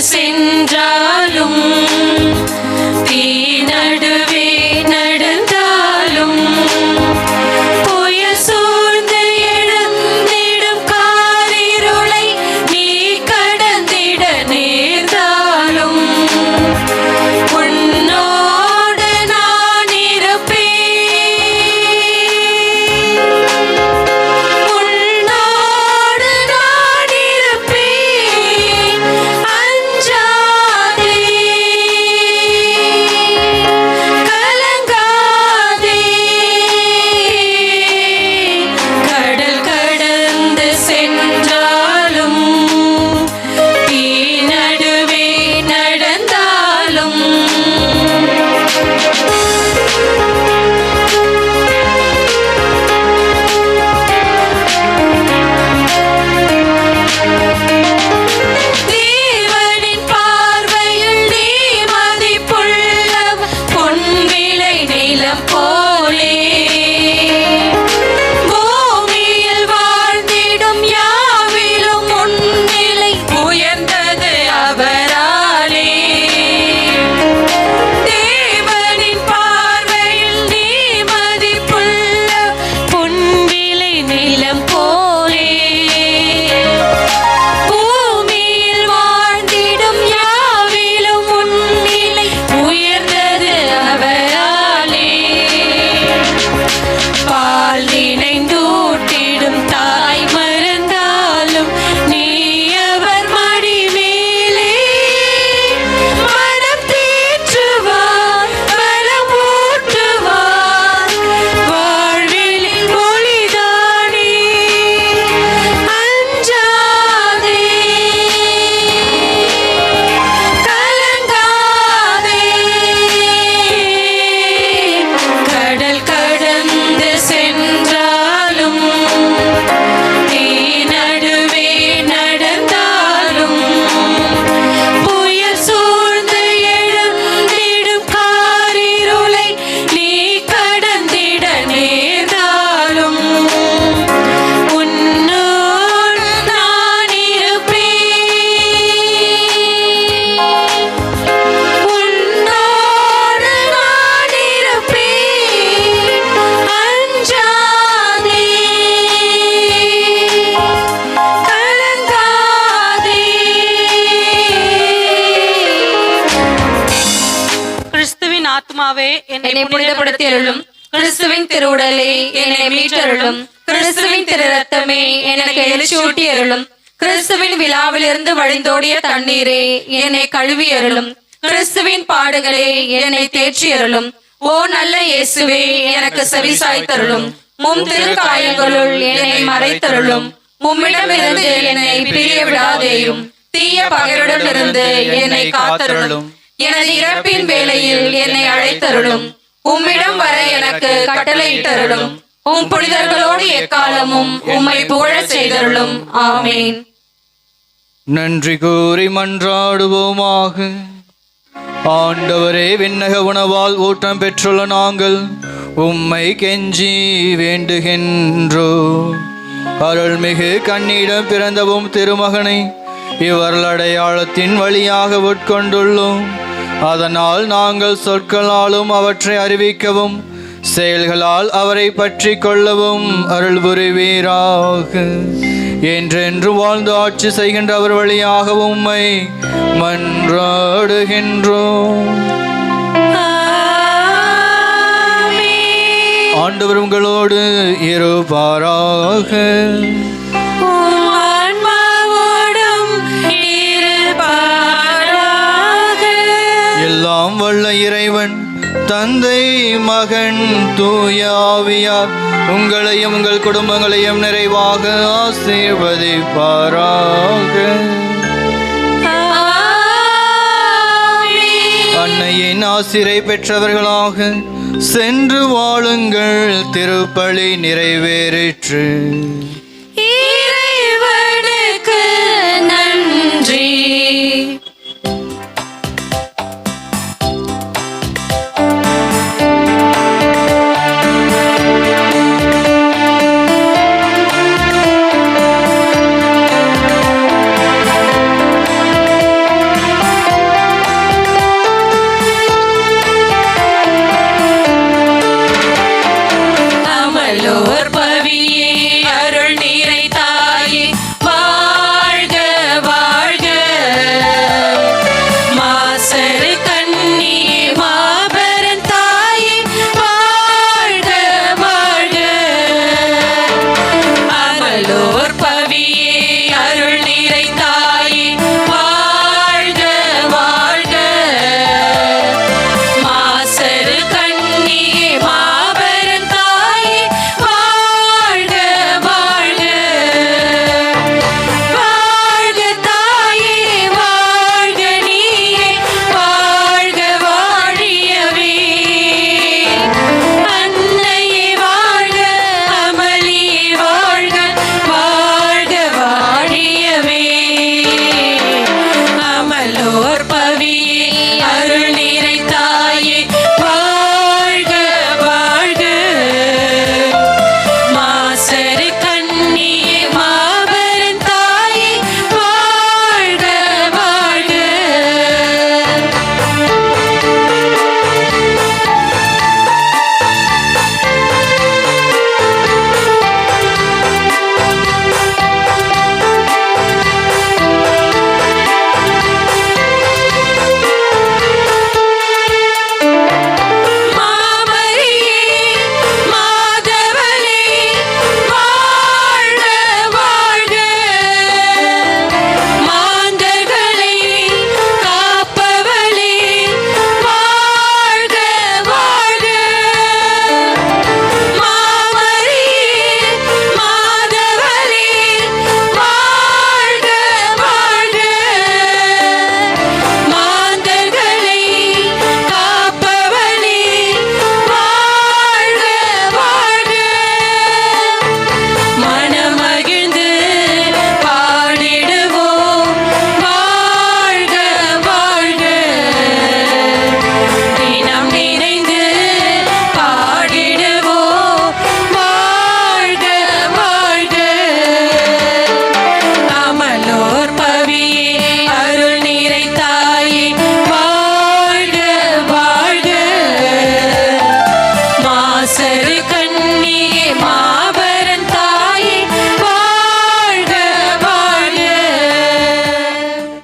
சென்றாலும் தீ நடுவே நடந்தாலும் ஆத்மாவே என்னை புனிதப்படுத்தி அருளும். கிறிஸ்துவின் திருவுடலே என்னை மீட்டருளும். கிறிஸ்துவின் திரு ரத்தமே எனக்கு எழுச்சியூட்டி அருளும். கிறிஸ்துவின் விழாவிலிருந்து வழிந்தோடிய தண்ணீரே என்னை கழுவி அருளும். கிறிஸ்துவின் பாடுகளே என்னை தேற்றி அருளும். ஓ நல்ல இயேசுவே, எனக்கு செவிசாய்த்தருளும். உம் திருக்காயங்களுள் என்னை மறைத்தருளும். உம்மிடமிருந்து என்னை பிரிய விடாதேயும். தீய பகைவரிடமிருந்து என்னை காத்தருளும். எனது இறப்பின் வேளையில் என்னை அழைத்தருளும். உம்மிடம் வர எனக்கு கட்டளையிட்டருளும். உம் புனிதர்களோடு எக்காலமும் உம்மை புகழச் செய்தருளும். ஆமேன். நன்றி கூறி மன்றாடுவோமாக. ஆண்டவரே, விண்ணக உணவால் ஊட்டம் பெற்றுள்ள நாங்கள் உம்மை கெஞ்சி வேண்டுகின்றோ. அருள்மிகு கண்ணிடம் பிறந்தவும் திருமகனை இவர்கள் அடையாளத்தின் வழியாக உட்கொண்டுள்ளோம். அதனால் நாங்கள் சொற்களாலும் அவற்றை அறிவிக்கவும் செயல்களால் அவரை பற்றி கொள்ளவும் அருள் புரிவீராக. என்றென்று வாழ்ந்து ஆட்சி செய்கின்ற அவர் வழியாக உம்மை மன்றாடுகின்றோம். ஆண்டவர் உங்களோடு இருப்பாராக. எல்லாம் வல்ல இறைவன் தந்தை, மகன், தூய ஆவியார் உங்களையும் உங்கள் குடும்பங்களையும் நிறைவாக ஆசீர்வதிப்பாராக. அன்னையின் ஆசிரை பெற்றவர்களாக சென்று வாழுங்கள். திருப்பலி நிறைவேறிற்று. இறைவனுக்கு நன்றி.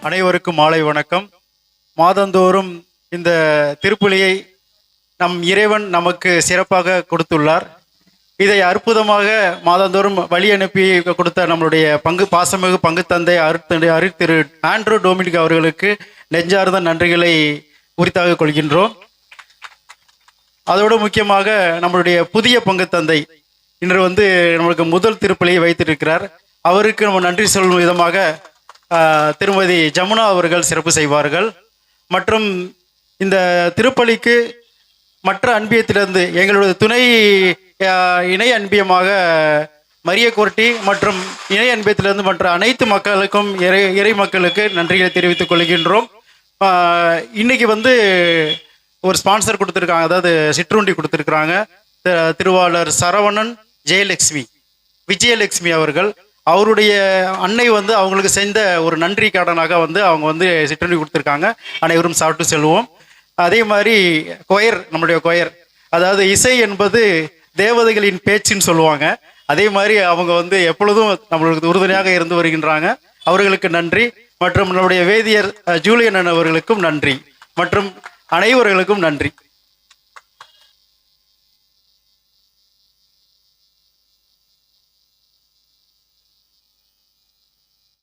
அனைவருக்கும் மாலை வணக்கம். மாதந்தோறும் இந்த திருப்பலியை நம் இறைவன் நமக்கு சிறப்பாக கொடுத்துள்ளார். இதை அற்புதமாக மாதந்தோறும் வழி அனுப்பி கொடுத்த நம்மளுடைய பாசமிகு பங்கு தந்தை திரு ஆண்ட்ரூ டொமினிக் அவர்களுக்கு நெஞ்சார்ந்த நன்றிகளை உரித்தாக கொள்கின்றோம். அதோடு முக்கியமாக நம்மளுடைய புதிய பங்கு தந்தை இன்று நம்மளுக்கு முதல் திருப்பலியை வைத்திருக்கிறார். அவருக்கு நம்ம நன்றி சொல்லும் விதமாக திருமதி ஜமுனா அவர்கள் சிறப்பு செய்வார்கள். மற்றும் இந்த திருப்பலிக்கு மற்ற அன்பியத்திலிருந்து எங்களுடைய துணை இணை அன்பியமாக மரிய கோர்ட்டி மற்றும் இணை அன்பியத்திலிருந்து மற்ற அனைத்து மக்களுக்கும் இறை மக்களுக்கு நன்றிகளை தெரிவித்துக் கொள்கின்றோம். இன்னைக்கு ஒரு ஸ்பான்சர் கொடுத்துருக்காங்க, அதாவது சிற்றுண்டி கொடுத்துருக்குறாங்க. திருவாளர் சரவணன் விஜயலட்சுமி அவர்கள், அவருடைய அன்னை அவங்களுக்கு செஞ்ச ஒரு நன்றி கடனாக அவங்க சிற்றுண்டி கொடுத்துருக்காங்க. அனைவரும் சாப்பிட்டு செல்வோம். அதே மாதிரி நம்முடைய கொயர், அதாவது இசை என்பது தேவதைகளின் பேச்சுன்னு சொல்லுவாங்க. அதே மாதிரி அவங்க எப்பொழுதும் நம்மளுக்கு உறுதுணையாக இருந்து வருகின்றாங்க. அவர்களுக்கு நன்றி. மற்றும் நம்முடைய வேதியர் ஜூலியன் அவர்களுக்கும் நன்றி. மற்றும் அனைவர்களுக்கும் நன்றி.